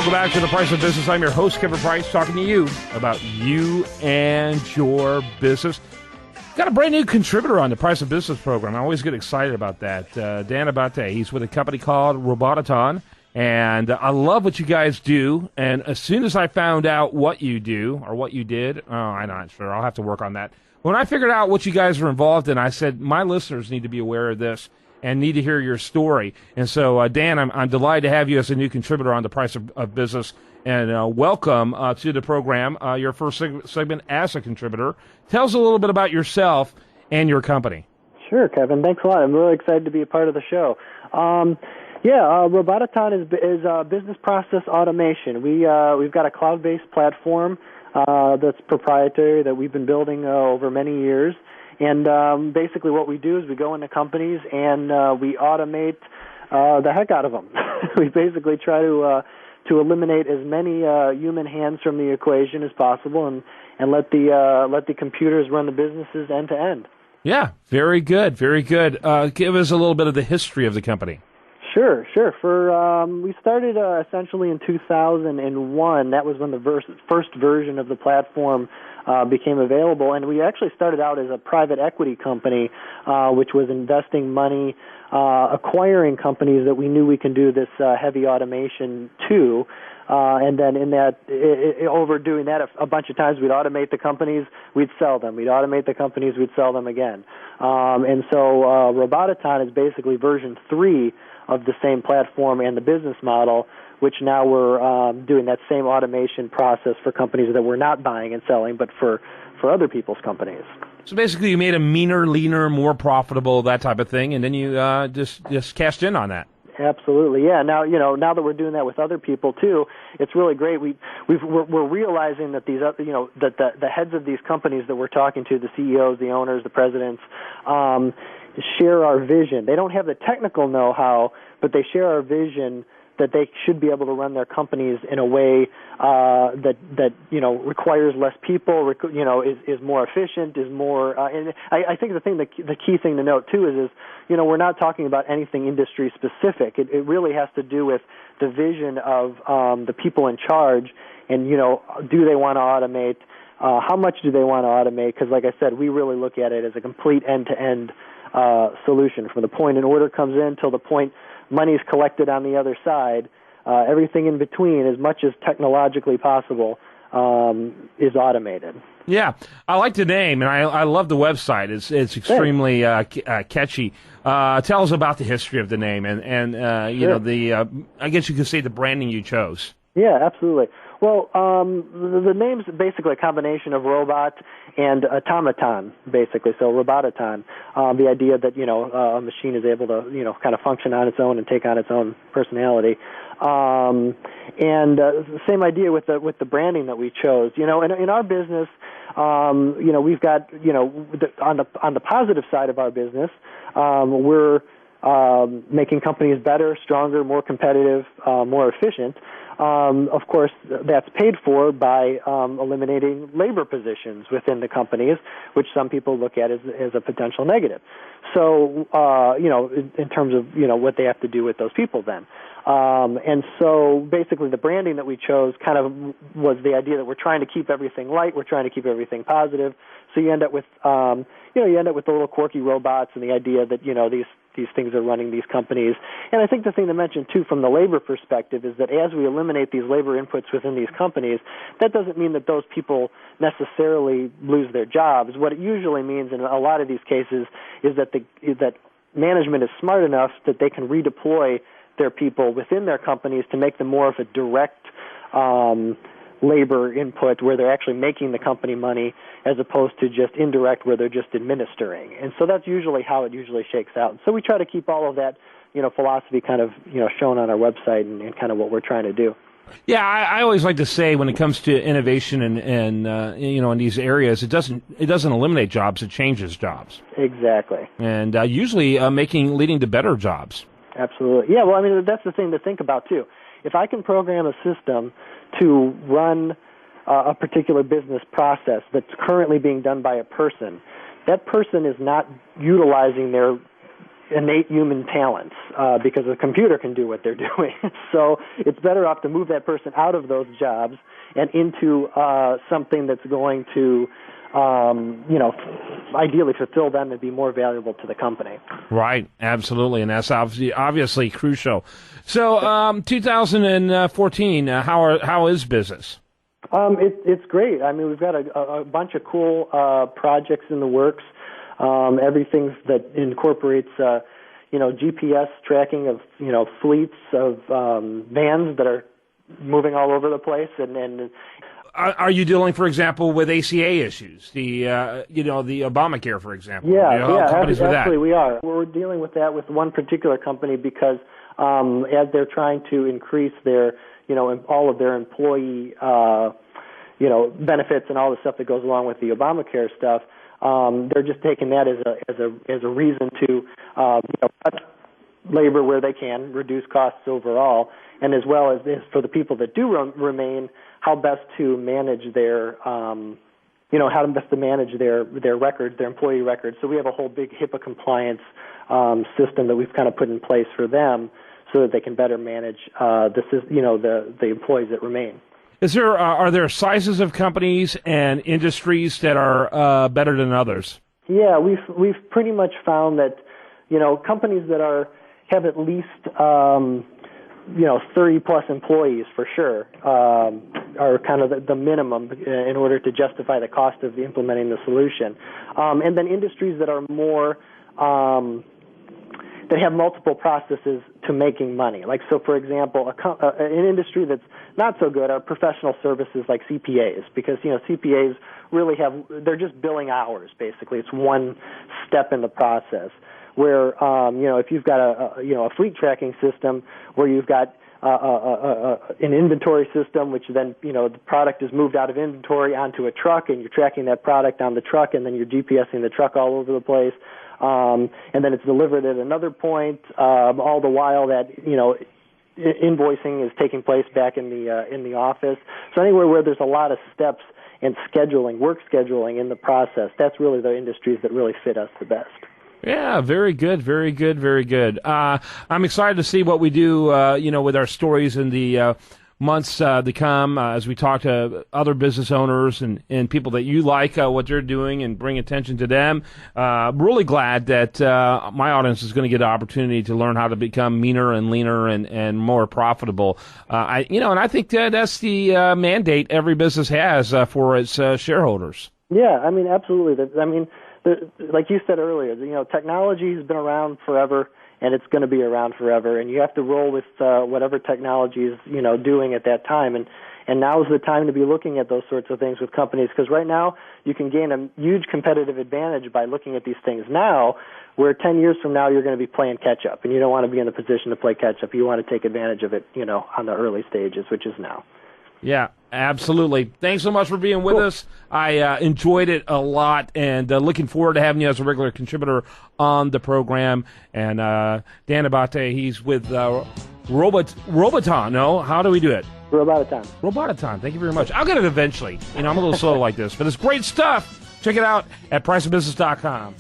Welcome back to The Price of Business. I'm your host, Kevin Price, talking to you about you and your business. Got a brand new contributor on the Price of Business program. I always get excited about that. Dan Abbate. He's with a company called Robotaton, and I love what you guys do. And as soon as I found out what you do or what you did, I'm not sure. I'll have to work on that. When I figured out what you guys were involved in, I said, my listeners need to be aware of this and need to hear your story. And so, Dan, I'm delighted to have you as a new contributor on the Price of Business. And welcome to the program, your first segment as a contributor. Tell us a little bit about yourself and your company. Sure, Kevin. Thanks a lot. I'm really excited to be a part of the show. Robotaton is business process automation. We've got a cloud-based platform that's proprietary that we've been building over many years. And basically what we do is we go into companies and we automate the heck out of them. We basically try to eliminate as many human hands from the equation as possible and let the computers run the businesses end to end. Yeah, very good, very good. Give us a little bit of the history of the company. Sure. We started essentially in 2001. That was when the first version of the platform became available, and we actually started out as a private equity company, which was investing money, acquiring companies that we knew we can do this heavy automation to. And then in that, overdoing that a bunch of times, we'd automate the companies, we'd sell them. We'd automate the companies, we'd sell them again. And so Robotaton is basically version 3 of the same platform and the business model, which now we're doing that same automation process for companies that we're not buying and selling, but for other people's companies. So basically you made them meaner, leaner, more profitable, that type of thing, and then you just cashed in on that. Absolutely, yeah. Now that we're doing that with other people too, it's really great. We're realizing that these that the heads of these companies that we're talking to, the CEOs, the owners, the presidents, share our vision. They don't have the technical know-how, but they share our vision that they should be able to run their companies in a way that requires less people, is more efficient, is more. And I think the key thing to note too is we're not talking about anything industry specific. It really has to do with the vision of the people in charge, and do they want to automate? How much do they want to automate? Because like I said, we really look at it as a complete end-to-end solution from the point an order comes in till the point money's collected on the other side. Everything in between, as much as technologically possible, is automated. Yeah, I like the name, and I love the website. It's extremely catchy. Tell us about the history of the name, and sure. I guess you could say the branding you chose. Yeah, absolutely. Well, the name's basically a combination of robot and automaton, basically. So Robotaton, the idea that a machine is able to kind of function on its own and take on its own personality, and same idea with the branding that we chose. In our business, we've got on the positive side of our business, we're making companies better, stronger, more competitive, more efficient. Of course, that's paid for by eliminating labor positions within the companies, which some people look at as a potential negative. So, in terms of what they have to do with those people then. And so basically the branding that we chose kind of was the idea that we're trying to keep everything light, we're trying to keep everything positive. So you end up with the little quirky robots and the idea that these things are running these companies. And I think the thing to mention, too, from the labor perspective is that as we eliminate these labor inputs within these companies, that doesn't mean that those people necessarily lose their jobs. What it usually means in a lot of these cases is that that management is smart enough that they can redeploy their people within their companies to make them more of a direct labor input where they're actually making the company money as opposed to just indirect where they're just administering. And so that's usually how it usually shakes out. So we try to keep all of that, philosophy kind of, shown on our website and kind of what we're trying to do. Yeah, I always like to say when it comes to innovation and in these areas, it doesn't eliminate jobs, it changes jobs. Exactly. And usually leading to better jobs. Absolutely. Yeah, well, that's the thing to think about, too. If I can program a system to run a particular business process that's currently being done by a person, that person is not utilizing their innate human talents because a computer can do what they're doing. So it's better off to move that person out of those jobs and into something that's going to, ideally fulfill them and be more valuable to the company. Right, absolutely, and that's obviously crucial. So 2014, how is business? It's great. I mean, we've got a bunch of cool projects in the works. Everything that incorporates, GPS tracking of, fleets of vans that are moving all over the place, and are you dealing, for example, with ACA issues, the Obamacare, for example? Actually, we are. We're dealing with that with one particular company because as they're trying to increase their, all of their employee, benefits and all the stuff that goes along with the Obamacare stuff. They're just taking that as a reason to cut labor where they can, reduce costs overall, and as well as for the people that do remain, how best to manage their their records, their employee records. So we have a whole big HIPAA compliance system that we've kind of put in place for them so that they can better manage the employees that remain. Are there sizes of companies and industries that are better than others? Yeah, we've pretty much found that companies that have at least 30 plus employees for sure are kind of the minimum in order to justify the cost of implementing the solution, and then industries that are more that have multiple processes to making money. Like, so for example, an industry that's not so good are professional services like CPAs, because, CPAs really they're just billing hours, basically. It's one step in the process. Where, if you've got a fleet tracking system where you've got an inventory system, which then, the product is moved out of inventory onto a truck, and you're tracking that product on the truck, and then you're GPSing the truck all over the place. And then it's delivered at another point, all the while that, invoicing is taking place back in the office. So anywhere where there's a lot of steps and work scheduling in the process, that's really the industries that really fit us the best. Yeah, very good, very good, very good. I'm excited to see what we do, with our stories in the months to come as we talk to other business owners and people that you like what they're doing and bring attention to them. Really glad that my audience is going to get an opportunity to learn how to become meaner and leaner and more profitable. And I think that's the mandate every business has for its shareholders. Yeah, I mean, absolutely. Like you said earlier, technology has been around forever, and it's going to be around forever, and you have to roll with whatever technology is, doing at that time. And now is the time to be looking at those sorts of things with companies, because right now you can gain a huge competitive advantage by looking at these things now, where 10 years from now you're going to be playing catch-up, and you don't want to be in the position to play catch-up. You want to take advantage of it, on the early stages, which is now. Yeah, absolutely. Thanks so much for being with us. I enjoyed it a lot, and looking forward to having you as a regular contributor on the program. And Dan Abbate, he's with Roboton. No, how do we do it? Roboton. Roboton. Thank you very much. I'll get it eventually. I'm a little slow like this, but it's great stuff. Check it out at priceofbusiness.com.